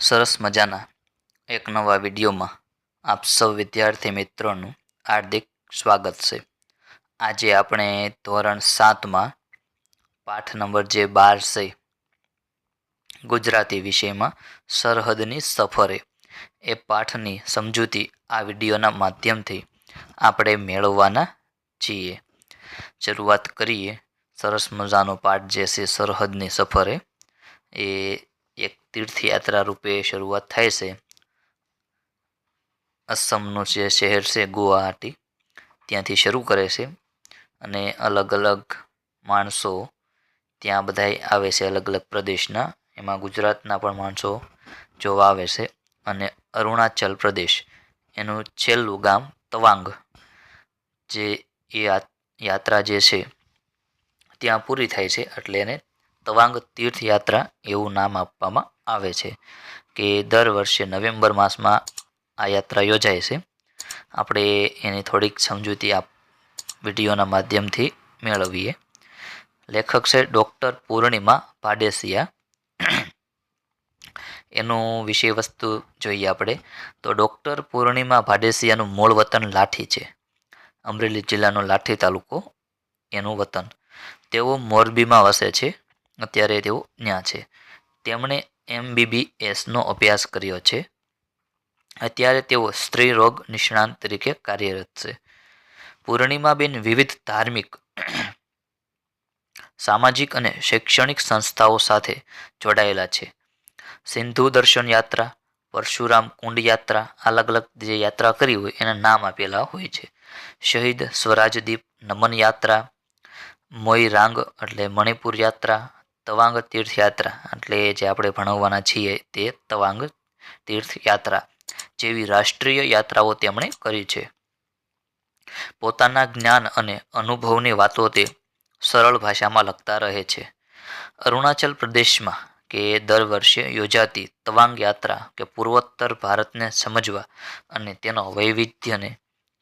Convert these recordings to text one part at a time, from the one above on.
સરસ મજાના એક નવા વિડીયોમાં આપ સૌ વિદ્યાર્થી મિત્રોનું હાર્દિક સ્વાગત છે। આજે આપણે ધોરણ 7માં પાઠ નંબર જે 12 છે ગુજરાતી વિષયમાં સરહદની સફરે એ પાઠની સમજૂતી આ વિડીયોના માધ્યમથી આપણે મેળવવાના છીએ। શરૂઆત કરીએ। સરસ મજાનો પાઠ જે છે સરહદની સફરે એ એક તીર્થયાત્રા રૂપે શરૂઆત થાય છે। અસમનું જે શહેર છે ગુવાહાટી ત્યાંથી શરૂ કરે છે અને અલગ અલગ માણસો ત્યાં બધાય આવે છે અલગ અલગ પ્રદેશના। એમાં ગુજરાતના પણ માણસો જોવા આવે છે અને અરુણાચલ પ્રદેશ એનું છેલ્લું ગામ તવાંગ જે એ યાત્રા જે છે ત્યાં પૂરી થાય છે એટલે એને તવાંગ તીર્થયાત્રા એવું નામ આપવામાં આવે છે કે દર વર્ષે નવેમ્બર માસમાં આ યાત્રા યોજાય છે। આપણે એની થોડીક સમજૂતી આ વિડીયોના માધ્યમથી મેળવીએ। લેખક છે ડૉક્ટર પૂર્ણિમા ભાડેસિયા। એનું વિષય વસ્તુ જોઈએ આપણે તો ડૉક્ટર પૂર્ણિમા ભાડેસિયાનું મૂળ વતન લાઠી છે। અમરેલી જિલ્લાનો લાઠી તાલુકો એનું વતન। તેઓ મોરબીમાં વસે છે। અત્યારે તેઓ ત્યાં છે। તેમણે MBBSનો અભ્યાસ કર્યો છે। અત્યારે તેઓ સ્ત્રી રોગ નિષ્ણાત તરીકે કાર્યરત છે। પૂર્ણિમાબેન વિવિધ ધાર્મિક સામાજિક અને શૈક્ષણિક સંસ્થાઓ સાથે જોડાયેલા છે। સિંધુ દર્શન યાત્રા, પરશુરામ કુંડ યાત્રા, અલગ અલગ જે યાત્રા કરી હોય એના નામ આપેલા હોય છે। શહીદ સ્વરાજદીપ નમન યાત્રા, મોઈરાંગ એટલે મણિપુર યાત્રા, તવાંગ તીર્થયાત્રા એટલે જે આપણે ભણવાના છીએ તે તવાંગ તીર્થયાત્રા જેવી રાષ્ટ્રીય યાત્રાઓ તેમણે કરી છે। પોતાના જ્ઞાન અને અનુભવની વાતો તે સરળ ભાષામાં લખતા રહે છે। અરુણાચલ પ્રદેશમાં કે દર વર્ષે યોજાતી તવાંગ યાત્રા કે પૂર્વોત્તર ભારતને સમજવા અને તેનો વૈવિધ્યને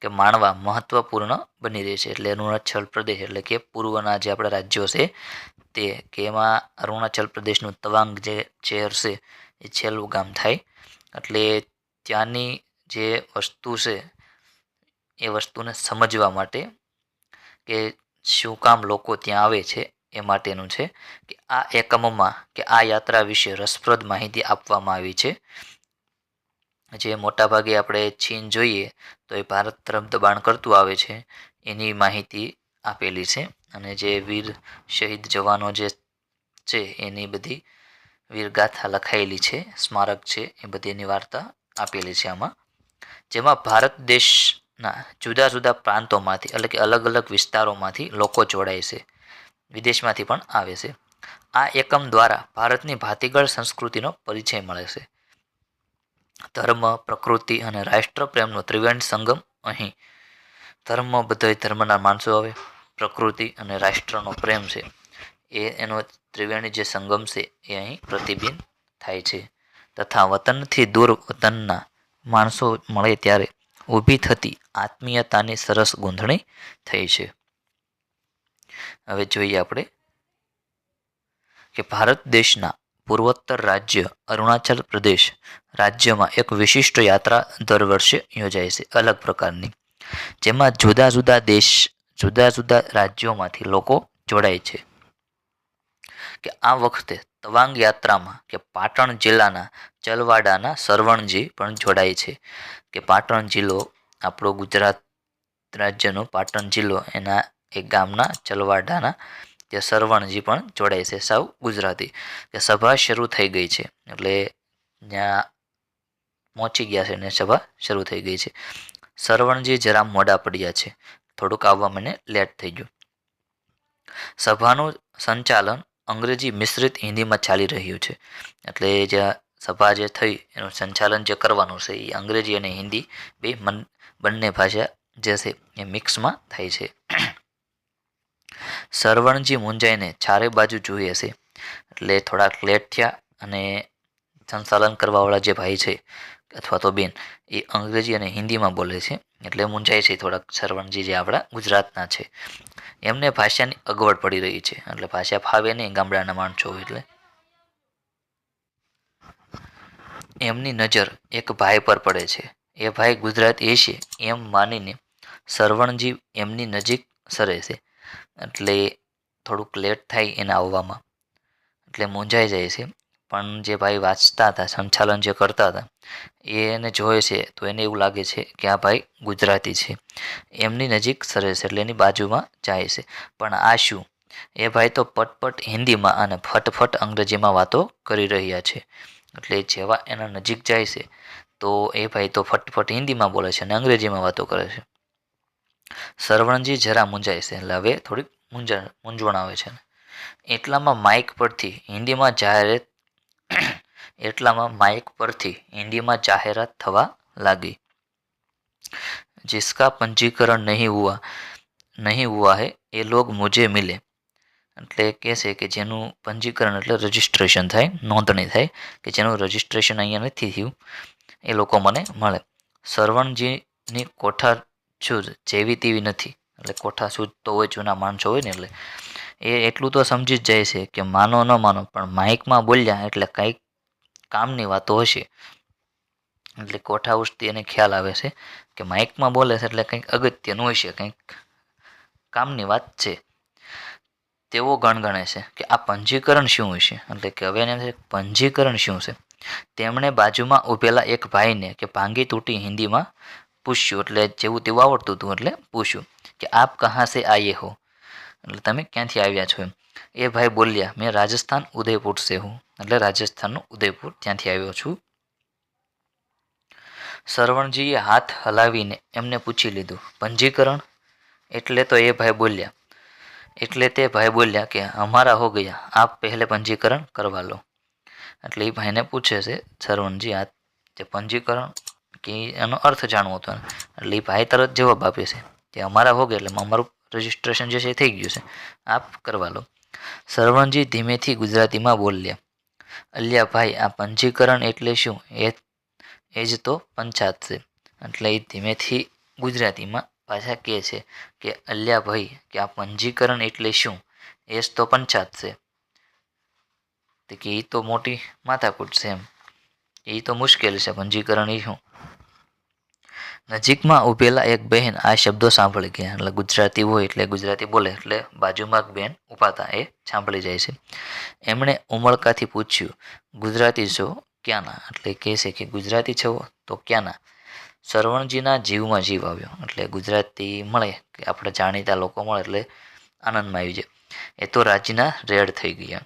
કે માણવા મહત્વપૂર્ણ બની રહે છે। એટલે અરુણાચલ પ્રદેશ એટલે કે પૂર્વના જે આપણા રાજ્યો છે તે કે એમાં અરુણાચલ પ્રદેશનું તવાંગ જે શહેર છે એ છેલ્લું ગામ થાય। એટલે ત્યાંની જે વસ્તુ છે એ વસ્તુને સમજવા માટે કે શું કામ લોકો ત્યાં આવે છે એ માટેનું છે કે આ એકમમાં કે આ યાત્રા વિશે રસપ્રદ માહિતી આપવામાં આવી છે। જે મોટાભાગે આપણે ચીન જોઈએ તો એ ભારત તરફ દબાણ કરતું આવે છે એની માહિતી આપેલી છે અને જે વીર શહીદ જવાનો જે છે એની બધી વીરગાથા લખાયેલી છે, સ્મારક છે, એ બધી એની વાર્તા આપેલી છે આમાં। જેમાં ભારત દેશના જુદા જુદા પ્રાંતોમાંથી એટલે કે અલગ અલગ વિસ્તારોમાંથી લોકો જોડાય છે, વિદેશમાંથી પણ આવે છે। આ એકમ દ્વારા ભારતની ભાતીગળ સંસ્કૃતિનો પરિચય મળે છે। ધર્મ, પ્રકૃતિ અને રાષ્ટ્રપ્રેમનો ત્રિવેણી સંગમ અહીં ધર્મ બધાય ધર્મના માણસો આવે, પ્રકૃતિ અને રાષ્ટ્રનો પ્રેમ છે એ એનો ત્રિવેણી જે સંગમ છે એ અહીં પ્રતિબિંબ થાય છે તથા વતનથી દૂર વતનના માણસો મળે ત્યારે ઊભી થતી આત્મીયતાની સરસ ગૂંથણી થઈ છે। હવે જોઈએ આપણે કે ભારત દેશના પૂર્વોત્તર રાજ્ય અરુણાચલ પ્રદેશ રાજ્યમાં એક વિશિષ્ટ યાત્રા દર વર્ષે યોજાય છે અલગ પ્રકારની, જેમાં જુદા જુદા દેશ જુદા જુદા રાજ્યોમાંથી લોકો જોડાય છે। કે આ વખતે તવાંગ યાત્રામાં કે પાટણ જિલ્લાના ચલવાડાના સરવણજી પણ જોડાય છે। કે પાટણ જિલ્લો આપણો ગુજરાત રાજ્યનો પાટણ જિલ્લો એના એક ગામના ચલવાડાના તે સરવણજી પણ જોડાય છે, સાવ ગુજરાતી। કે સભા શરૂ થઈ ગઈ છે એટલે ત્યાં પહોંચી ગયા છે ને સભા શરૂ થઈ ગઈ છે। સરવણજી જરા મોડા પડ્યા છે, થોડુંક આવવા મને લેટ થઈ ગયું। સભાનું સંચાલન અંગ્રેજી મિશ્રિત હિન્દીમાં ચાલી રહ્યું છે એટલે જે સભા જે થઈ એનું સંચાલન જે કરવાનું છે એ અંગ્રેજી અને હિન્દી બંને ભાષા જે છે એ મિક્સમાં થાય છે। સરવણજી મુંજાઈને ચારે બાજુ જોઈએ છે એટલે થોડાક લેટ થયા અને સંચાલન કરવાવાળા જે ભાઈ છે અથવા તો બેન એ અંગ્રેજી અને હિન્દીમાં બોલે છે એટલે મૂંઝાય છે થોડાક સરવણજી જે આપણા ગુજરાતના છે। એમને ભાષાની અગવડ પડી રહી છે એટલે ભાષા ફાવે નહીં ગામડાના માણસો એટલે એમની નજર એક ભાઈ પર પડે છે. એ ભાઈ ગુજરાતી હશે એમ માનીને સરવણજી એમની નજીક સરે છે. એટલે થોડુંક લેટ થાય એને આવવામાં, એટલે મૂંઝાઈ જાય છે. પણ જે ભાઈ વાંચતા હતા, સંચાલન જે કરતા હતા, એને જોવે છે તો એને એવું લાગે છે કે આ ભાઈ ગુજરાતી છે. એમની નજીક સરે છે એટલે એની બાજુમાં જાય છે. પણ આ શું, એ ભાઈ તો પટપટ હિન્દીમાં અને ફટફટ અંગ્રેજીમાં વાતો કરી રહ્યા છે. એટલે જેવા એના નજીક જાય છે તો એ ભાઈ તો ફટફટ હિન્દીમાં બોલે છે અને અંગ્રેજીમાં વાતો કરે છે. સરવણજી જરા મૂંઝાય છે, એટલે હવે થોડીક મૂંઝવણ આવે છે. એટલામાં માઇક પરથી જાહેરાત થવા લાગી. जिसका पंजीकरण नहीं हुआ है એ લોગ મુझे મિલે. એટલે કહે છે કે જેનું પંજીકરણ એટલે રજિસ્ટ્રેશન થાય, નોંધણી થાય, કે જેનું રજિસ્ટ્રેશન અહીંયા નથી થયું એ લોકો મને મળે. સરવણજીની કોઠાસૂઝ જેવી તેવી નથી. એટલે કોઠાસૂઝ તો હોય, જૂના માણસો હોય ને, એટલે એ એટલું તો સમજી જ જાય છે કે માનો ન માનો પણ માઇકમાં બોલ્યા એટલે કંઈક કામની વાતો હશે. એટલે કોઠાસૂઝથી એને ખ્યાલ આવે છે કે માઇકમાં બોલે છે એટલે કંઈક અગત્યનું હશે, કંઈક કામની વાત છે. તેઓ ગણગણે છે કે આ પંજીકરણ શું હશે. એટલે કે હવે એને પંજીકરણ શું છે. તેમણે બાજુમાં ઊભેલા એક ભાઈને કે ભાંગી તૂટી હિન્દીમાં પૂછ્યું, એટલે જેવું તેવું આવડતું હતું એટલે પૂછ્યું કે આપ કહા સે આયે હો, એટલે તમે ક્યાંથી આવ્યા છો એમ. એ ભાઈ બોલ્યા મેં રાજસ્થાન ઉદયપુર સે હું, એટલે રાજસ્થાનનું ઉદયપુર ત્યાંથી આવ્યો છું. સરવણજીએ હાથ હલાવીને એમને પૂછી લીધું પંજીકરણ. એટલે તે ભાઈ બોલ્યા કે હમારા હો ગયા, આપ પહેલે પંજીકરણ કરવા લો. એટલે એ ભાઈને પૂછે છે સરવણજી આ જે પંજીકરણ કે એનો અર્થ જાણવો હતો. એટલે એ ભાઈ તરત જવાબ આપે છે કે અમારા હો ગયા, એટલે અમારું રજિસ્ટ્રેશન જે છે એ થઈ ગયું છે, આપ કરવા લો. સરવણજી ધીમેથી ગુજરાતીમાં બોલ્યા અલ્યા ભાઈ આ પંજીકરણ એટલે શું, એ જ તો પંચાત છે. એટલે એ ધીમેથી ગુજરાતીમાં પાછા કહે છે કે અલ્યા ભાઈ કે આ પંજીકરણ એટલે શું, એ જ તો પંચાત છે. કે એ તો મોટી માથાકૂટ છે એમ, એ તો મુશ્કેલ છે પંજીકરણ એ શું. નજીકમાં ઊભેલા એક બહેન આ શબ્દો સાંભળી ગયા. એટલે ગુજરાતી હોય એટલે ગુજરાતી બોલે એટલે બાજુમાં બેન ઊભા હતા એ સાંભળી જાય છે. એમણે ઉમળકાથી પૂછ્યું ગુજરાતી છો ક્યાંના. એટલે કહે છે કે ગુજરાતી છો તો ક્યાંના. સરવણજીના જીવમાં જીવ આવ્યો. એટલે ગુજરાતી મળે કે આપણે જાણીતા લોકો મળે એટલે આનંદમાં આવી જાય. એ તો રાજીના રેડ થઈ ગયા.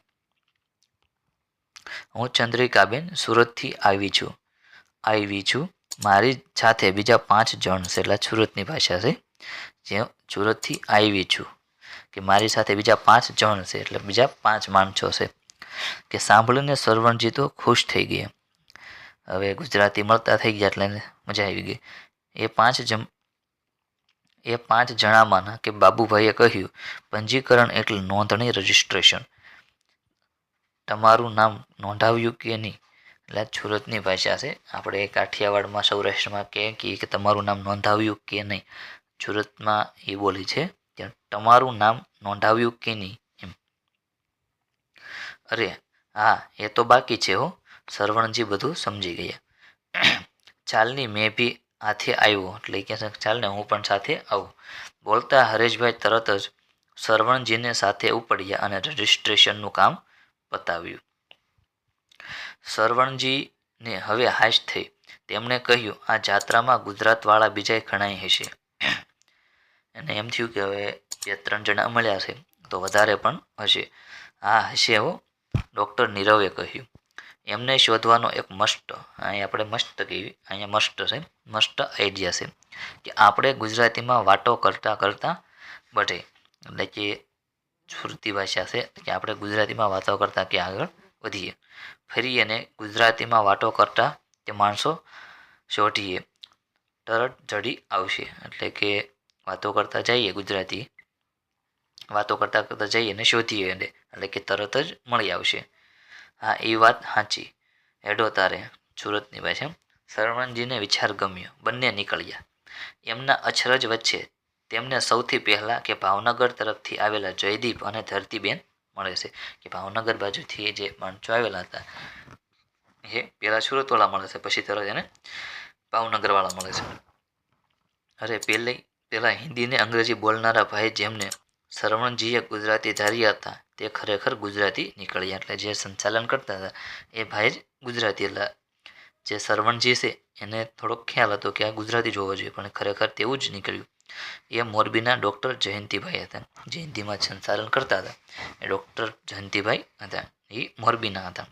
હું ચંદ્રિકાબેન સુરતથી આવી છું. મારી સાથે બીજા 5 જણ છે. એટલે સુરતની ભાષા છે. જે સુરતથી આવી છું કે મારી સાથે બીજા 5 જણ છે, એટલે બીજા 5 માણસો છે. કે સાંભળીને સરવણજી તો ખુશ થઈ ગયા. હવે ગુજરાતી મળતા થઈ ગયા એટલે એને મજા આવી ગઈ. એ 5 જણામાંના કે બાબુભાઈએ કહ્યું પંજીકરણ એટલે નોંધણી, રજિસ્ટ્રેશન. તમારું નામ નોંધાવ્યું કે નહીં. એટલે સુરતની ભાષા છે. આપણે કાઠિયાવાડમાં સૌરાષ્ટ્રમાં કહે કે તમારું નામ નોંધાવ્યું કે નહીં. સુરતમાં એ બોલી છે ત્યાં તમારું નામ નોંધાવ્યું કે નહીં એમ. અરે હા એ તો બાકી છે હો. સરવણજી બધું સમજી ગયા. ચાલની મેં બી હાથે આવ્યો. એટલે કે ચાલને હું પણ સાથે આવું. બોલતા હરેશભાઈ તરત જ સરવણજીને સાથે ઉપડ્યા અને રજિસ્ટ્રેશનનું કામ પતાવ્યું. સરવણજીને હવે હાશ થઈ. તેમણે કહ્યું આ જાત્રામાં ગુજરાતવાળા બીજા ઘણાય હશે. અને એમ થયું કે હવે 2-3 જણા મળ્યા છે તો વધારે પણ હશે. હા હશે હો, ડૉક્ટર નીરવે કહ્યું. એમને શોધવાનો એક મસ્ત, અહીં આપણે મસ્ત કહેવી, અહીંયા મસ્ત છે, મસ્ત આઈડિયા છે કે આપણે ગુજરાતીમાં વાતો કરતાં કરતાં બધે. એટલે કે સુરતી ભાષા છે કે આપણે ગુજરાતીમાં વાતો કરતાં કે આગળ વધીએ. ફરી એને ગુજરાતીમાં વાતો કરતા તે માણસો શોધીએ તરત જડી આવશે. એટલે કે વાતો કરતા જઈએ, ગુજરાતી વાતો કરતાં કરતાં જઈએ અને શોધીએ એટલે કે તરત જ મળી આવશે. હા એ વાત સાચી. હેડો તારે. સુરતની ભાષા. સરવણજીને વિચાર ગમ્યો. બંને નીકળ્યા. એમના અચરજ વચ્ચે તેમને સૌથી પહેલાં કે ભાવનગર તરફથી આવેલા જયદીપ અને ધરતીબેન મળે છે. કે ભાવનગર બાજુથી જે માણસો આવેલા હતા એ પહેલાં સુરતવાળા મળે છે, પછી તરત એને ભાવનગરવાળા મળે છે. અરે પહેલાં હિન્દી ને અંગ્રેજી બોલનારા ભાઈ જેમને સરવણજીએ ગુજરાતી ધાર્યા હતા તે ખરેખર ગુજરાતી નીકળ્યા. એટલે જે સંચાલન કરતા હતા એ ભાઈ જ ગુજરાતી. એટલે જે સરવણજી છે એને થોડોક ખ્યાલ હતો કે આ ગુજરાતી જોવો જોઈએ, પણ ખરેખર તેવું જ નીકળ્યું. એ મોરબીના ડૉક્ટર જયંતિભાઈ હતા. જે હિન્દીમાં સંચાલન કરતા હતા એ ડૉક્ટર જયંતિભાઈ હતા. એ મોરબીના હતા.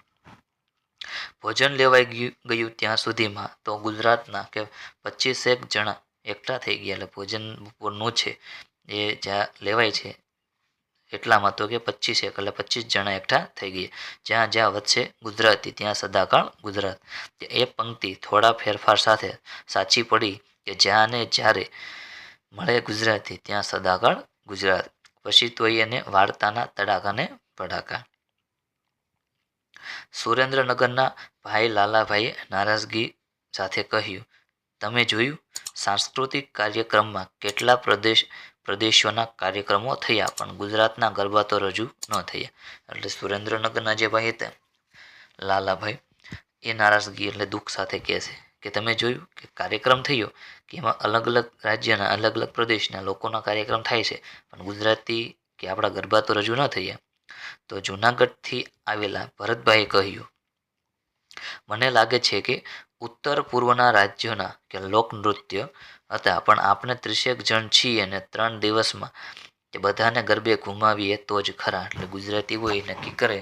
ભોજન લેવાઈ ગયું ત્યાં સુધીમાં તો ગુજરાતના કે 25 જણા એકઠા થઈ ગયા. એટલે ભોજન બપોરનું છે એ જ્યાં લેવાય છે એટલામાં તો કે 25 એટલે 25 જણા એકઠા થઈ ગયા. જ્યાં જ્યાં વચ્ચે ગુજરાતી ત્યાં સદાકાળ ગુજરાત. એ પંક્તિ થોડા ફેરફાર સાથે સાચી પડી કે જ્યાં ને જ્યારે મળે ગુજરાતી ત્યાં સદાકાળ ગુજરાત. પછી તો એને વાર્તાના તડાકાને ભડાકા. સુરેન્દ્રનગરના ભાઈ લાલાભાઈએ નારાજગી સાથે કહ્યું, તમે જોયું સાંસ્કૃતિક કાર્યક્રમમાં કેટલા પ્રદેશોના કાર્યક્રમો થયા પણ ગુજરાતના ગરબા તો રજૂ ન થયા. એટલે સુરેન્દ્રનગરના જે ભાઈ હતા લાલાભાઈ એ નારાજગી એટલે દુઃખ સાથે કહે છે કે તમે જોયું કે કાર્યક્રમ થયો કે એમાં અલગ અલગ રાજ્યના અલગ અલગ પ્રદેશના લોકોના કાર્યક્રમ થાય છે પણ ગુજરાતી કે આપણા ગરબા તો રજૂ ન થયા. તો જૂનાગઢથી આવેલા ભરતભાઈએ કહ્યું, મને લાગે છે કે ઉત્તર પૂર્વના રાજ્યોના કે લોકનૃત્ય હતા પણ આપણે 30 જણ છીએ અને 3 દિવસમાં કે બધાને ગરબે ઘુમાવીએ તો જ ખરા. એટલે ગુજરાતી હોય નક્કી કરે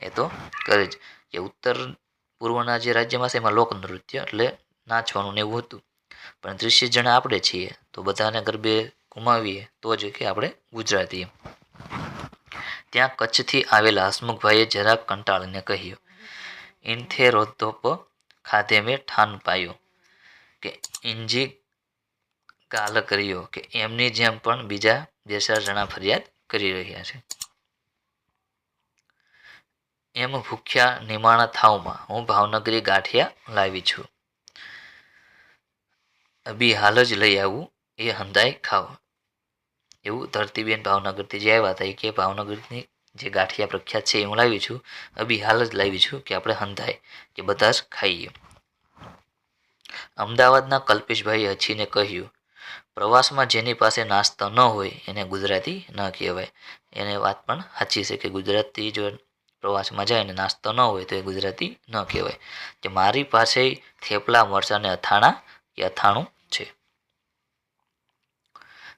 એ તો કરે જ. કે ઉત્તર પૂર્વના જે રાજ્યમાં છે એમાં લોકનૃત્ય એટલે નાચવાનું ને એવું હતું, પણ 30 જણા આપણે છીએ તો બધાને ગરબે ઘુમાવીએ તો જ કે આપણે ગુજરાતી. ત્યાં કચ્છથી આવેલા હસમુખભાઈએ જરાક કંટાળીને કહ્યું, ઇનથે રોધોપ ખાધે મેં ઠાન પાયો કે ઇંજી ગાલ કર્યો કે એમની જેમ પણ બીજા 2-4 જણા ફરિયાદ કરી રહ્યા છે. એમ ભૂખ્યા નિમાણા થાવમાં હું ભાવનગરી ગાંઠિયા લાવી છું. અભી હાલ જ લઈ આવું એ હંધાઈ ખાવ. એવું ધરતીબેન ભાવનગરથી જે આવ્યા હતા એ કે ભાવનગરની જે ગાંઠિયા પ્રખ્યાત છે એ હું લાવી છું, અભી હાલ જ લાવી છું કે આપણે હંધાય કે બધા જ ખાઈએ. અમદાવાદના કલ્પેશભાઈએ હચીને કહ્યું, પ્રવાસમાં જેની પાસે નાસ્તો ન હોય એને ગુજરાતી ન કહેવાય. એને વાત પણ સાચી છે કે ગુજરાતી જો પ્રવાસમાં જાય ને નાસ્તો ન હોય તો એ ગુજરાતી ન કહેવાય. કે મારી પાસે થેપલા મરચાં અને અથાણું છે.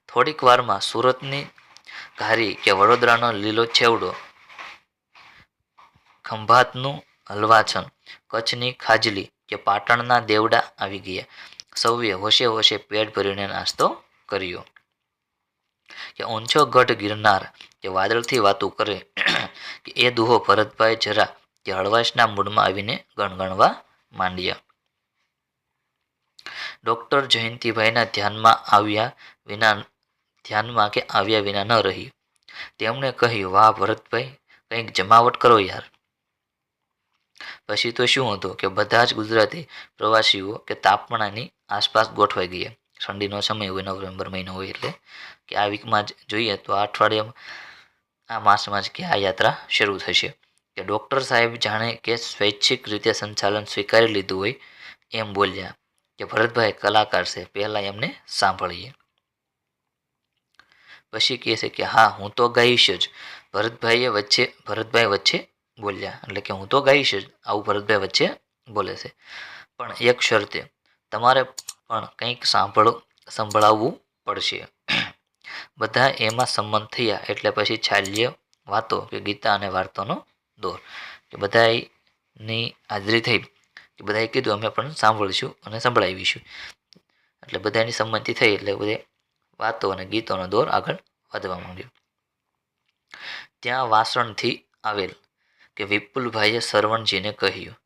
થોડીક વારમાં સુરતની ઘારી કે વડોદરાનો લીલો છેવડો, ખંભાતનું હલવાછન, કચ્છની ખાજલી કે પાટણના દેવડા આવી ગયા. સૌએ હોશે હોશે પેટ ભરીને નાસ્તો કર્યો. કે ઊંચો ગઢ ગિરનાર કે વાદળથી વાતું કરે કે એ દુહો ભરતભાઈ જરા કે હળવાશના મૂડમાં આવીને ગણગણવા માંડ્યા. ડૉક્ટર જયંતિભાઈના ધ્યાનમાં આવ્યા વિના ન રહ્યું. તેમણે કહ્યું, વાહ ભરતભાઈ, કંઈક જમાવટ કરો યાર. પછી તો શું હતું કે બધા જ ગુજરાતી પ્રવાસીઓ કે તાપમાનાની આસપાસ ગોઠવાઈ ગયા. ઠંડીનો સમય હોય, નવેમ્બર મહિનો હોય, એટલે કે આ વીકમાં જ જોઈએ તો આ અઠવાડિયામાં આ માસમાં જ કે આ યાત્રા શરૂ થશે. કે ડૉક્ટર સાહેબ જાણે કે સ્વૈચ્છિક રીતે સંચાલન સ્વીકારી લીધું હોય એમ બોલ્યા કે ભરતભાઈ કલાકાર છે, પહેલાં એમને સાંભળીએ. પછી કહે છે કે હા હું તો ગાઈશ જ. ભરતભાઈ વચ્ચે બોલ્યા, એટલે કે હું તો ગાઈશ જ, આવું ભરતભાઈ વચ્ચે બોલે છે. પણ એક શરતે, તમારે પણ કંઈક સંભળાવવું પડશે. બધા એમાં સંમત થયા. એટલે પછી છાલ્ય વાતો કે ગીતા અને વાર્તાનો દોર કે બધાની હાજરી થઈ કે બધાએ કીધું અમે પણ સાંભળીશું અને સંભળાવીશું. એટલે બધાની સંમતિ થઈ એટલે બધે વાતો અને ગીતોનો દોર આગળ વધવા માંડ્યો. ત્યાં વાસણથી આવેલ કે વિપુલભાઈએ સરવણજીને કહ્યું,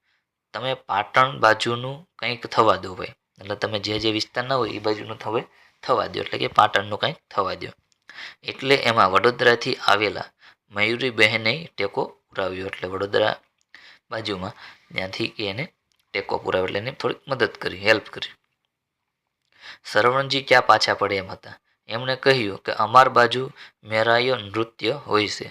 તમે પાટણ બાજુનું કંઈક થવા દો ભાઈ. એટલે તમે જે વિસ્તારના હોય એ બાજુનું થવા દો, એટલે કે પાટણનું કંઈક થવા દો. એટલે એમાં વડોદરાથી આવેલા મયુરીબહેને ટેકો પુરાવ્યો. એટલે વડોદરા બાજુમાં ત્યાંથી એને ટેકો પુરાવ્યો, એટલે એને થોડીક મદદ કરી, હેલ્પ કરી. સરવણજી ક્યાં પાછા પડે એમ હતા. એમણે કહ્યું કે અમાર બાજુ મેરાયો નૃત્ય હોય છે.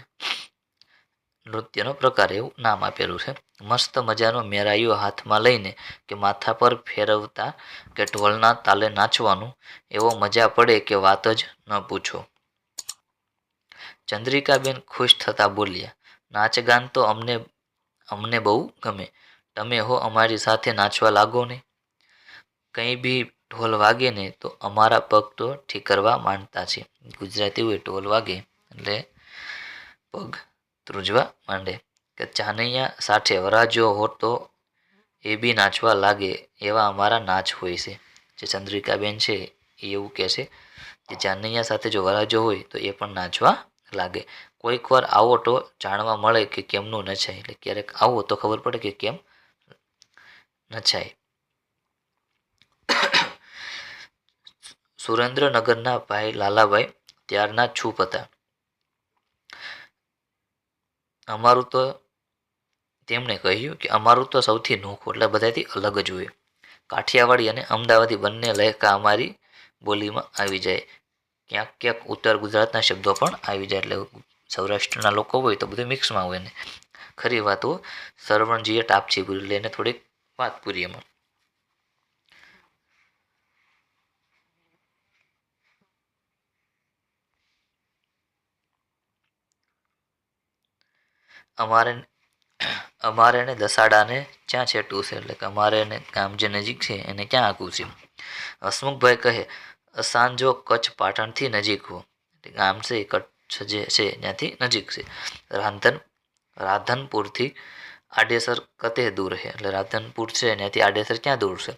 નૃત્યનો પ્રકાર એવું નામ આપેલું છે. મસ્ત મજાનો મેરાયો હાથમાં લઈને કે માથા પર ફેરવતા કે ઢોલના તાલે નાચવાનું એવો મજા પડે કે વાત જ ન પૂછો. ચંદ્રિકાબેન ખુશ થતા બોલ્યા, નાચગાન તો અમને બહુ ગમે. તમે હો અમારી સાથે નાચવા લાગો ને. કંઈ બી ઢોલ વાગે ને તો અમારા પગ તો ઠીકરવા માંડતા છે. ગુજરાતી હોય ઢોલ વાગે એટલે પગ ધ્રુજવા માંડે. કે ચાનૈયા સાથે વરાજો હો તો એ બી નાચવા લાગે એવા અમારા નાચ હોય છે. જે ચંદ્રિકાબેન છે એ એવું કહે છે કે ચાનૈયા સાથે જો વરાજો હોય તો એ પણ નાચવા લાગે. કોઈક વાર આવો તો જાણવા મળે કે કેમનું નચાય. એટલે ક્યારેક આવો તો ખબર પડે કે કેમ નચાય. સુરેન્દ્રનગરના ભાઈ લાલાભાઈ ત્યારના છૂપ હતા. અમારું તો તેમણે કહ્યું કે અમારું તો સૌથી નોખું એટલે બધાથી અલગ જ હોય. કાઠિયાવાડી અને અમદાવાદી બંને લહેકા અમારી બોલીમાં આવી જાય. ક્યાંક ક્યાંક ઉત્તર ગુજરાતના શબ્દો પણ આવી જાય. એટલે સૌરાષ્ટ્રના લોકો હોય તો બધું મિક્સમાં હોય ને. ખરી વાતો સરવણજીએ ટાપચી પૂરી એટલે એને થોડીક વાત પૂરી એમાં. અમારે એને દસાડાને ક્યાં છેટું છે. એટલે કે અમારે એને ગામ જે નજીક છે એને ક્યાં આઘું છે. હસમુખભાઈ કહે, અસાંજો કચ્છ પાટણથી નજીક હો. ગામ છે એ કચ્છ જે છે ત્યાંથી નજીક છે. રાધનપુરથી આડેસર કતે દૂર છે. એટલે રાધનપુર છે ત્યાંથી આડેસર ક્યાં દૂર છે.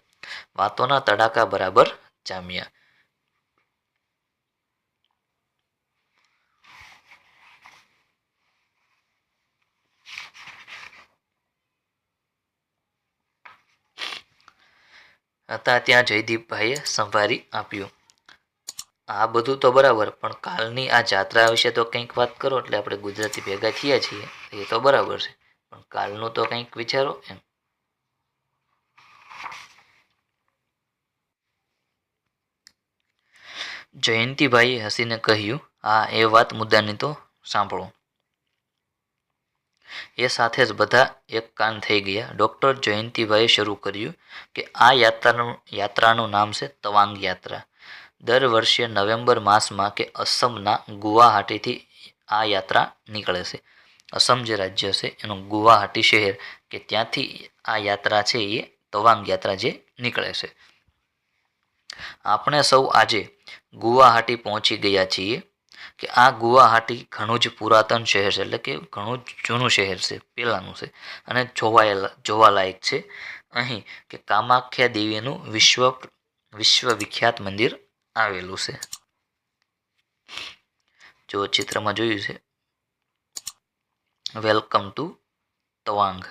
વાતોના તડાકા બરાબર જામ્યા. હતા ત્યાં જયદીપભાઈએ સંભારી આપ્યું. આ બધું તો બરાબર, પણ કાલની આ જાત્રા વિશે તો કંઈક વાત કરો. એટલે આપણે ગુજરાતી ભેગા થયા છીએ એ તો બરાબર છે, પણ કાલનું તો કંઈક વિચારો એમ. જયંતિભાઈએ હસીને કહ્યું, હા એ વાત મુદ્દાની તો સાંભળો. એ સાથે જ બધા એક કાન થઈ ગયા. ડૉક્ટર જયંતિભાઈએ શરૂ કર્યું કે આ યાત્રાનું નામ છે તવાંગ યાત્રા. દર વર્ષે નવેમ્બર માસમાં કે અસમના ગુવાહાટીથી આ યાત્રા નીકળે છે. અસમ જે રાજ્ય છે એનું ગુવાહાટી શહેર કે ત્યાંથી આ યાત્રા છે એ તવાંગ યાત્રા જે નીકળે છે. આપણે સૌ આજે ગુવાહાટી પહોંચી ગયા છીએ. કે આ ગુવાહાટી ઘણું જ પુરાતન શહેર છે. એટલે કે ઘણું જ જૂનું શહેર છે, પહેલાંનું છે અને જોવાલાયક છે. અહીં કે કામાખ્યા દેવીનું વિશ્વવિખ્યાત મંદિર આવેલું છે. જો ચિત્રમાં જોયું છે, વેલકમ ટુ તવાંગ.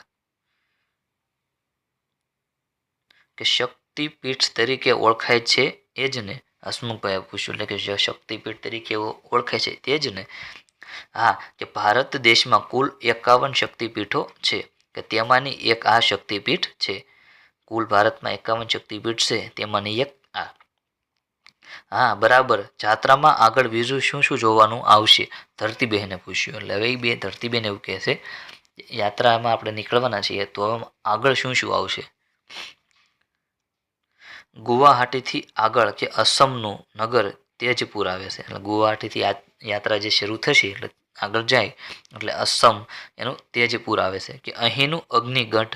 કે શક્તિપીઠ તરીકે ઓળખાય છે એ જ ને. હસમુખભાઈએ પૂછ્યું. એટલે કે જે શક્તિપીઠ તરીકે ઓળખાય છે તે જ ને. હા, કે ભારત દેશમાં કુલ 51 શક્તિપીઠો છે. કે તેમાંની એક આ શક્તિપીઠ છે. કુલ ભારતમાં 51 શક્તિપીઠ છે તેમાંની એક આ. હા બરાબર. જાત્રામાં આગળ બીજું શું શું જોવાનું આવશે? ધરતીબહેને પૂછ્યું. એટલે હવે બે ધરતીબેન એવું કહે છે, યાત્રામાં આપણે નીકળવાના છીએ તો આગળ શું શું આવશે. ગુવાહાટીથી આગળ કે અસમનું નગર તેજપુર આવે છે. એટલે ગુવાહાટીથી યાત્રા જે શરૂ થશે એટલે આગળ જાય એટલે અસમ એનું તેજપુર આવે છે. કે અહીંનું અગ્નિગઢ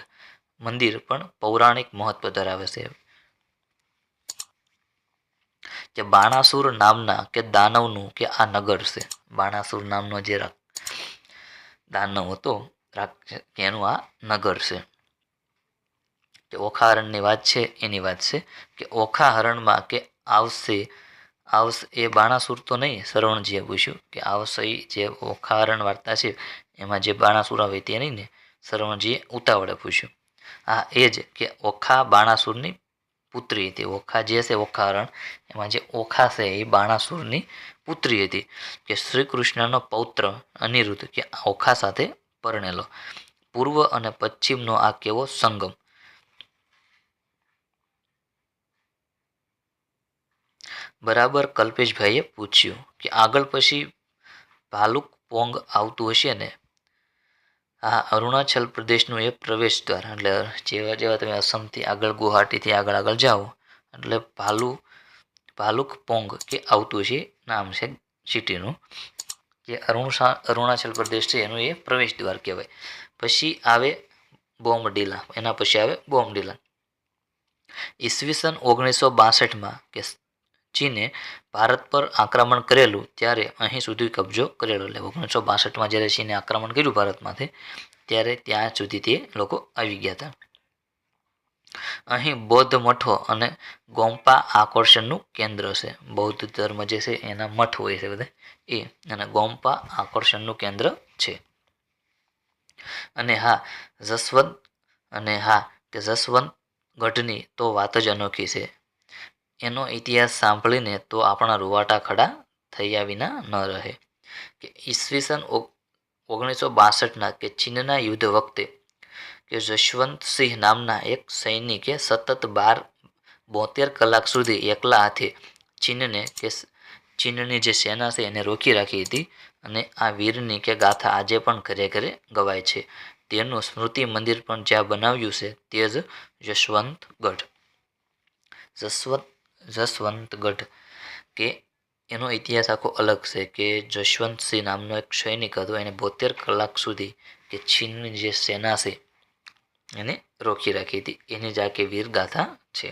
મંદિર પણ પૌરાણિક મહત્વ ધરાવે છે. કે બાણાસુર નામના કે દાનવનું કે આ નગર છે. બાણાસુર નામનો જે દાનવ હતો એનું આ નગર છે. કે ઓખા હરણની વાત છે એની વાત છે. કે ઓખા હરણમાં કે આવશે એ બાણાસુર તો નહીં. સરવણજીએ પૂછ્યું કે આવશે જે ઓખા હરણ વાર્તા છે એમાં જે બાણાસુર આવે તે નહીં ને. સરવણજીએ ઉતાવળે પૂછ્યું. હા એ જ કે ઓખા બાણાસુરની પુત્રી હતી. ઓખા જે છે ઓખા હરણ એમાં જે ઓખા છે એ બાણાસુરની પુત્રી હતી. કે શ્રી કૃષ્ણનો પૌત્ર અનિરુદ્ધ કે ઓખા સાથે પરણેલો. પૂર્વ અને પશ્ચિમનો આ કેવો સંગમ. બરાબર. કલ્પેશભાઈએ પૂછ્યું કે આગળ પછી ભાલુક પોંગ આવતું હશે ને. આ અરુણાચલ પ્રદેશનું એક પ્રવેશ દ્વાર, એટલે જેવા જેવા તમે અસમથી આગળ ગુવાહાટીથી આગળ આગળ જાઓ એટલે ભાલુકપોંગ કે આવતું છે નામ છે સિટીનું, જે અરુણાચલ પ્રદેશ છે એનું એ પ્રવેશ દ્વાર કહેવાય. પછી આવે બોમડીલા, એના પછી આવે બોમડીલા. ઈસવીસન 1962માં કે ચીને ભારત પર આક્રમણ કરેલું ત્યારે અહીં સુધી કબજો કરેલો. એટલે 1962માં જ્યારે ચીને આક્રમણ કર્યું ભારતમાંથી ત્યારે ત્યાં સુધી તે લોકો આવી ગયા હતા. અહીં બૌદ્ધ મઠો અને ગોમ્પા આકર્ષણનું કેન્દ્ર છે. બૌદ્ધ ધર્મ જે છે એના મઠ હોય છે બધા એ, અને ગોમ્પા આકર્ષણનું કેન્દ્ર છે. અને હા જસવંત ગઢની તો વાત જ અનોખી છે. એનો ઇતિહાસ સાંભળીને તો આપણા રૂવાટા ખડા થયા વિના ન રહે. કે ઈસવીસન 1962ના કે ચીનના યુદ્ધ વખતે કે જશવંતસિંહ નામના એક સૈનિકે સતત 72 કલાક સુધી એકલા હાથે ચીનની જે સેના છે એને રોકી રાખી હતી. અને આ વીરની કે ગાથા આજે પણ ઘરે ઘરે ગવાય છે. તેનું સ્મૃતિ મંદિર પણ જ્યાં બનાવ્યું છે તે જ જસવંતગઢ. કે એનો ઇતિહાસ આખો અલગ છે કે જશવંતસિંહ નામનો એક સૈનિક હતો, એને 72 કલાક સુધી કે ચીનની જે સેના છે એને રોકી રાખી હતી. એની જ આખી વીર ગાથા છે.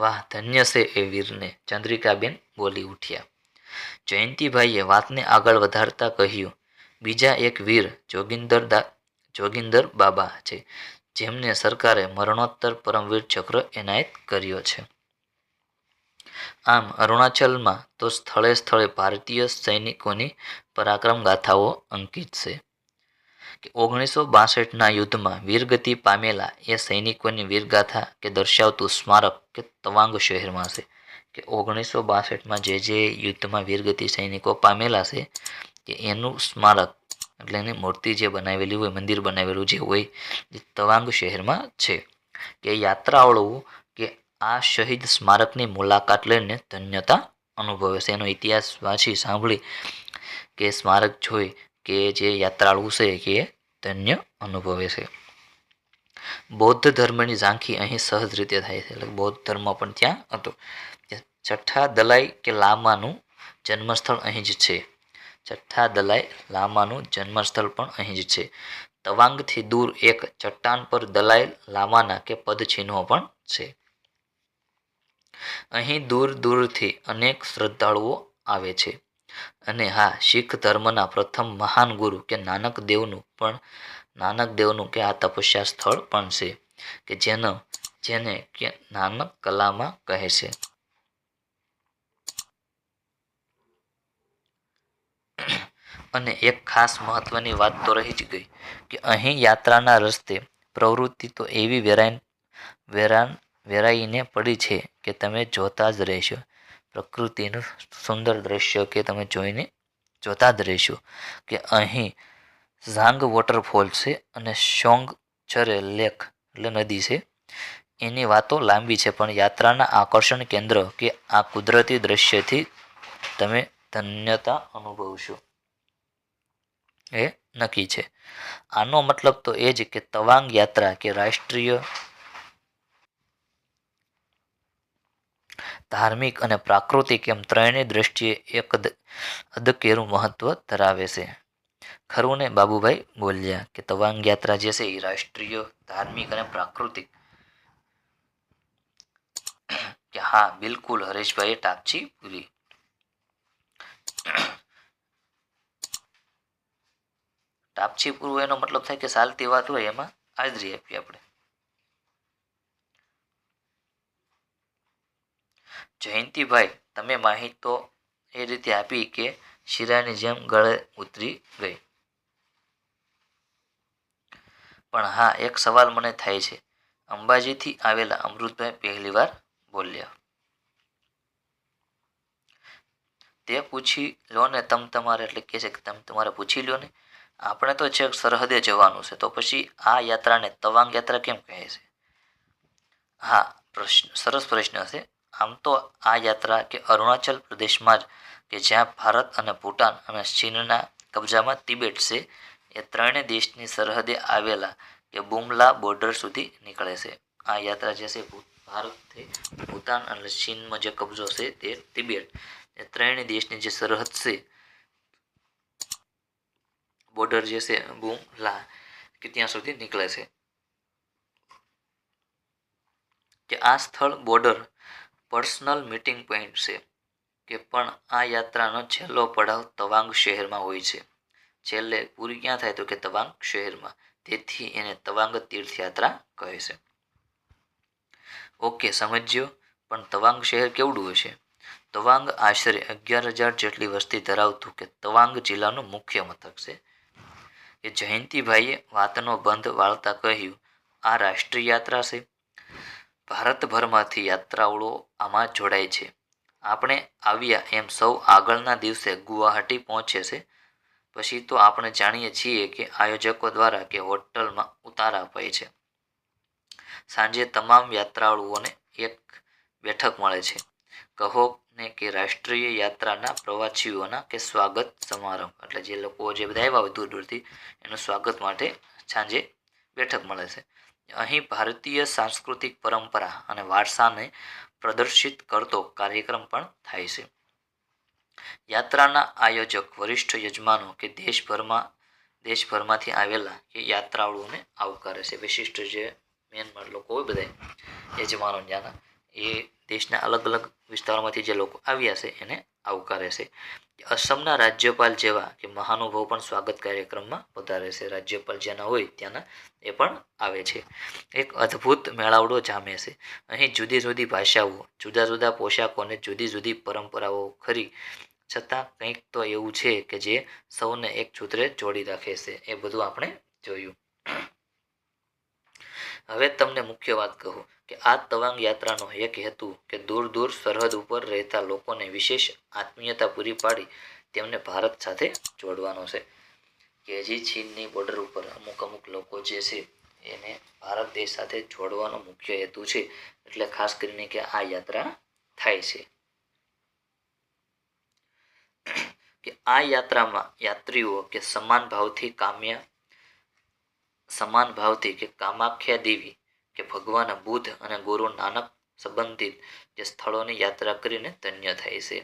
વાહ, ધન્ય છે એ વીરને, ચંદ્રિકાબેન બોલી ઉઠ્યા. જયંતિભાઈએ વાતને આગળ વધારતા કહ્યું, બીજા એક વીર જોગિંદર બાબા છે, જેમને સરકારે મરણોત્તર પરમવીર ચક્ર એનાયત કર્યો છે. આમ અરુણાચલમાં તો સ્થળે સ્થળે ભારતીય સૈનિકોની પરાક્રમ ગાથાઓ અંકિત છે. કે 1962ના યુદ્ધમાં વીરગતિ પામેલા એ સૈનિકોની વીરગાથા કે દર્શાવતું સ્મારક કે તવાંગ શહેરમાં છે. કે 1962માં જે યુદ્ધમાં વીરગતિ સૈનિકો પામેલા છે કે એનું સ્મારક એટલે એની મૂર્તિ જે બનાવેલી હોય, મંદિર બનાવેલું જે હોય એ તવાંગ શહેરમાં છે. કે યાત્રાળુઓ કે આ શહીદ સ્મારકની મુલાકાત લઈને ધન્યતા અનુભવે છે. એનો ઇતિહાસ વાંચી સાંભળી કે સ્મારક જોઈ કે જે યાત્રાળુ છે કે ધન્ય અનુભવે છે. બૌદ્ધ ધર્મની ઝાંખી અહીં સહજ રીતે થાય છે. એટલે બૌદ્ધ ધર્મ પણ ત્યાં હતો. છઠ્ઠા દલાઈ કે લામાનું જન્મસ્થળ અહીં જ છે. છઠ્ઠા દલાઈ લામાનું જન્મસ્થળ પણ અહીં જ છે. તવાંગથી દૂર એક ચટ્ટાન પર દલાઈ લામાના કે પદચિહ્નો પણ છે. અહીં દૂર દૂરથી અનેક શ્રદ્ધાળુઓ આવે છે. અને હા, શીખ ધર્મના પ્રથમ મહાન ગુરુ કે નાનક દેવનું કે આ તપસ્યા સ્થળ પણ છે કે જેને કે નાનક કલામાં કહે છે. અને એક ખાસ મહત્વની વાત તો રહી જ ગઈ કે અહીં યાત્રાના રસ્તે પ્રવૃત્તિ તો એવી વેરાઈને પડી છે કે તમે જોતા જ રહેશો. પ્રકૃતિનું સુંદર દ્રશ્ય કે તમે જોતા જ રહેશો. કે અહીં ઝાંગ વોટરફોલ છે અને શોંગ ચરે લેક એટલે નદી છે. એની વાતો લાંબી છે, પણ યાત્રાના આકર્ષણ કેન્દ્ર કે આ કુદરતી દ્રશ્યથી તમે ધન્યતા અનુભવશો એ નક્કી છે. આનો મતલબ તો એ જ કે તવાંગ યાત્રા કે રાષ્ટ્રીય, ધાર્મિક અને પ્રાકૃતિક એમ ત્રણેયની દ્રષ્ટિએ એક અદકેરું મહત્વ ધરાવે છે. ખરું ને બાબુભાઈ બોલ્યા કે તવાંગ યાત્રા જે છે એ રાષ્ટ્રીય, ધાર્મિક અને પ્રાકૃતિક. કે હા, બિલકુલ હરેશભાઈએ ટાપચી પૂરી. ટાપચી પૂરવું એનો મતલબ થાય કે ચાલતી વાત હોય એમાં હાજરી આપીએ આપણે. જયંતિભાઈ, તમે માહિતી તો એ રીતે આપી કે શીરાની જેમ ગળે ઉતરી ગઈ. પણ હા, એક સવાલ મને થાય છે. અંબાજીથી આવેલા અમૃતભાઈ પહેલી વાર બોલ્યા. તે પૂછી લો ને તમારે, એટલે કે છે કે તમે તમારે પૂછી લો ને. આપણે તો છેક સરહદે જવાનું છે, તો પછી આ યાત્રાને તવાંગ યાત્રા કેમ કહે છે? હા, સરસ પ્રશ્ન છે. આમ તો આ યાત્રા કે અરુણાચલ પ્રદેશમાં જ કે જ્યાં ભારત અને ભૂટાન અને ચીનના કબજામાં તિબેટ છે એ ત્રણેય દેશની સરહદે આવેલા કે બુમલા બોર્ડર સુધી નીકળે છે. આ યાત્રા જે છે ભારતથી ભૂતાન અને ચીનમાં જે કબજો છે તે તિબેટ એ ત્રણેય દેશની જે સરહદ છે બોર્ડર જે છે બુમલા કે ત્યાં સુધી નીકળે છે. કે આ સ્થળ બોર્ડર પર્સનલ મીટિંગ પોઈન્ટ છે કે પણ આ યાત્રાનો છેલ્લો પડાવ તવાંગ શહેરમાં હોય છે. છેલ્લે પૂરી ક્યાં થાય તો કે તવાંગ શહેરમાં, તેથી એને તવાંગ તીર્થયાત્રા કહે છે. ઓકે, સમજ્યો. પણ તવાંગ શહેર કેવડું હશે? તવાંગ આશરે 11,000 જેટલી વસ્તી ધરાવતું કે તવાંગ જિલ્લાનું મુખ્ય મથક છે. એ જયંતિભાઈએ વાતનો બંધ વાળતા કહ્યું, આ રાષ્ટ્રીય યાત્રા છે. ભારતભરમાંથી યાત્રાળુઓ આમાં જોડાય છે. આપણે આવ્યા એમ સૌ આગળના દિવસે ગુવાહાટી પહોંચે છે. પછી તો આપણે જાણીએ છીએ કે આયોજકો દ્વારા કે હોટલમાં ઉતારા અપાય છે. સાંજે તમામ યાત્રાળુઓને એક બેઠક મળે છે. કહો ને કે રાષ્ટ્રીય યાત્રાના પ્રવાસીઓના કે સ્વાગત સમારંભ, એટલે જે લોકો જે બધા આવ્યા હોય દૂર દૂરથી એનું સ્વાગત માટે સાંજે બેઠક મળે છે. અહીં ભારતીય સાંસ્કૃતિક પરંપરા અને વારસાને પ્રદર્શિત કરતો કાર્યક્રમ પણ થાય છે. યાત્રાના આયોજક વરિષ્ઠ યજમાનો કે દેશભરમાંથી આવેલા કે યાત્રાળુઓને આવકારે છે. વિશિષ્ટ જે મેન લોકો હોય બધા યજમાનો ત્યાંના એ દેશના અલગ અલગ વિસ્તારોમાંથી જે લોકો આવ્યા છે એને આવકારે છે. અસમના રાજ્યપાલ જેવા કે મહાનુભાવ પણ સ્વાગત કાર્યક્રમમાં પધારે છે. રાજ્યપાલ જેના હોય ત્યાંના એ પણ આવે છે. એક અદ્ભુત મેળાવડો જામે છે. અહીં જુદી જુદી ભાષાઓ, જુદા જુદા પોશાકો અને જુદી જુદી પરંપરાઓ ખરી છતાં કંઈક તો એવું છે કે જે સૌને એક સૂત્રે જોડી રાખે છે. એ બધું આપણે જોયું. હવે તમને મુખ્ય વાત કહું કે આ તવાંગ યાત્રાનો એક હેતુ કે દૂર દૂર સરહદ ઉપર રહેતા લોકોને વિશેષ આત્મીયતા પૂરી પાડી તેમને ભારત સાથે જોડવાનો છે. કે હજી ચીનની બોર્ડર ઉપર અમુક લોકો જે છે એને ભારત દેશ સાથે જોડવાનો મુખ્ય હેતુ છે. એટલે ખાસ કરીને કે આ યાત્રા થાય છે. કે આ યાત્રામાં યાત્રીઓ કે સમાન ભાવથી કે કામાખ્યા દેવી કે ભગવાન બુદ્ધ અને ગુરુ નાનક સંબંધિત જે સ્થળોની યાત્રા કરીને ધન્ય થાય છે.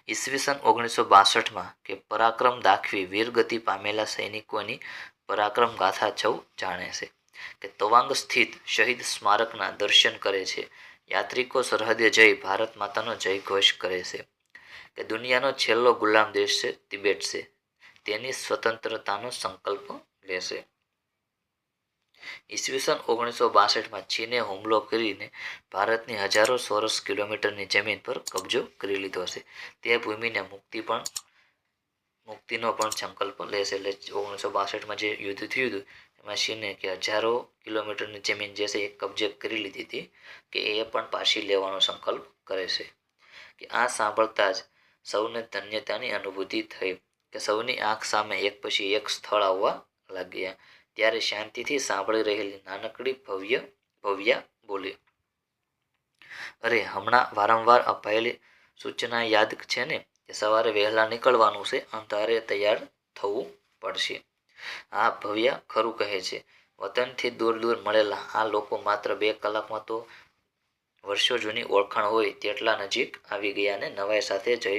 ઈસવીસન 1962માં કે પરાક્રમ દાખવી વીરગતિ પામેલા સૈનિકોની પરાક્રમ ગાથા સૌ જાણે છે. કે તવાંગ સ્થિત શહીદ સ્મારકના દર્શન કરે છે. યાત્રિકો સરહદે જઈ ભારત માતાનો જય ઘોષ કરે છે. કે દુનિયાનો છેલ્લો ગુલામ દેશ છે તિબેટ છે, તેની સ્વતંત્રતાનો સંકલ્પ લેશે. ઈસવીસન 1962માં ચીને હુમલો કરીને ભારતની હજારો ચોરસ કિલોમીટરની જમીન પર કબજો કરી લીધો છે. તે ભૂમિને મુક્તિનો પણ સંકલ્પ લેશે. એટલે 1962માં જે યુદ્ધ થયું હતું એમાં ચીને કે હજારો કિલોમીટરની જમીન જે છે એ કબજે કરી લીધી હતી કે એ પણ પાછી લેવાનો સંકલ્પ કરે છે. કે આ સાંભળતા જ સૌને ધન્યતાની અનુભૂતિ થઈ કે સૌની આંખ સામે એક પછી એક સ્થળ આવવા લાગ્યા. ત્યારે શાંતિથી સાંભળી રહેલી નાનકડી ભવ્યા બોલી, અરે હમણાં વારંવાર અપાયેલી સૂચના યાદ છે ને કે સવારે વહેલા નીકળવાનું છે, અંધારે તૈયાર થવું પડશે. આ ભવ્યા ખરું કહે છે. વતનથી દૂર દૂર મળેલા આ લોકો માત્ર 2 કલાકમાં તો વર્ષો જૂની ઓળખાણ હોય તેટલા નજીક આવી ગયા ને નવાઈ સાથે જય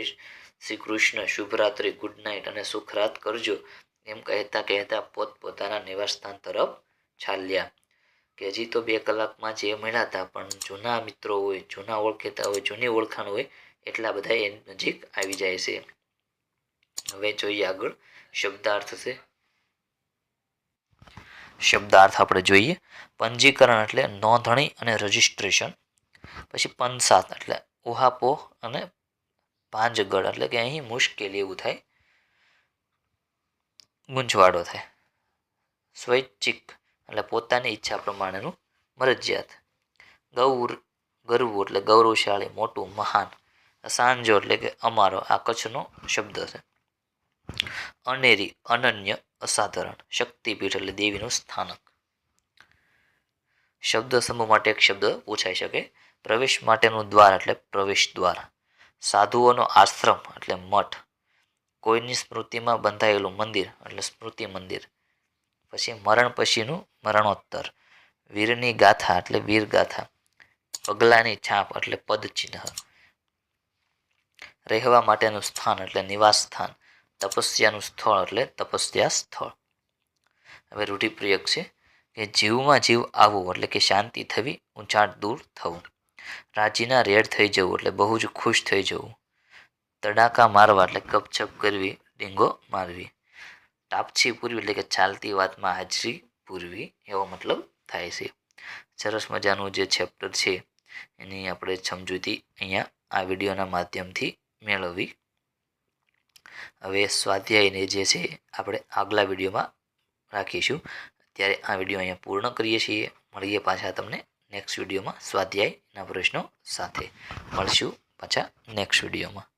શ્રી કૃષ્ણ, શુભરાત્રિ, ગુડ નાઇટ અને સુખરાત કરજો એમ કહેતા કહેતા પોતપોતાના નિવાસસ્થાન તરફ ચાલ્યા. કે હજી તો 2 કલાકમાં જે મળ્યા હતા પણ જૂના મિત્રો હોય, જૂના ઓળખેતા હોય, જૂની ઓળખાણ હોય એટલા બધા એ નજીક આવી જાય છે. હવે જોઈએ આગળ શબ્દાર્થ છે. શબ્દાર્થ આપણે જોઈએ. પંજીકરણ એટલે નોંધણી અને રજિસ્ટ્રેશન. પછી પંસાત એટલે ઉહાપોહ અને પાંજગડ એટલે કે અહીં મુશ્કેલી એવું થાય, ગૂંચવાડો થાય. સ્વૈચ્છિક એટલે પોતાની ઈચ્છા પ્રમાણેનું, મરજિયાત. ગરવું એટલે ગૌરવશાળી, મોટું, મહાન. સાંજો એટલે કે અમારો, આ કચ્છનો શબ્દ છે. અનેરી, અનન્ય, અસાધારણ. શક્તિપીઠ એટલે દેવીનું સ્થાનક. શબ્દ સમૂહ માટે એક શબ્દ પૂછાઈ શકે. પ્રવેશ માટેનું દ્વાર એટલે પ્રવેશ દ્વાર. સાધુઓનો આશ્રમ એટલે મઠ. કોઈની સ્મૃતિમાં બંધાયેલું મંદિર એટલે સ્મૃતિ મંદિર. પછી મરણ પછીનું મરણોત્તર. વીરની ગાથા એટલે વીર ગાથા. પગલાની છાપ એટલે પદચિહ્ન. રહેવા માટેનું સ્થાન એટલે નિવાસ સ્થાન. તપસ્યાનું સ્થળ એટલે તપસ્યા સ્થળ. હવે રૂઢિપ્રયોગ છે કે જીવમાં જીવ આવવું એટલે કે શાંતિ થવી, ઊંચાટ દૂર થવું. રાજીના રેડ થઈ જવું એટલે બહુ જ ખુશ થઈ જવું. તડાકા મારવા એટલે કપછપ કરવી, ડીંગો મારવી. ટાપછી પૂરવી એટલે કે ચાલતી વાતમાં હાજરી પૂરવી એવો મતલબ થાય છે. સરસ મજાનું જે ચેપ્ટર છે એની આપણે સમજૂતી અહીંયા આ વિડીયોના માધ્યમથી મેળવવી. હવે સ્વાધ્યાયને જે છે આપણે આગલા વિડીયોમાં રાખીશું. ત્યારે આ વિડીયો અહીંયા પૂર્ણ કરીએ છીએ. મળીએ પાછા તમને નેક્સ્ટ વિડીયોમાં સ્વાધ્યાયના પ્રશ્નો સાથે. મળશું પાછા નેક્સ્ટ વિડીયોમાં.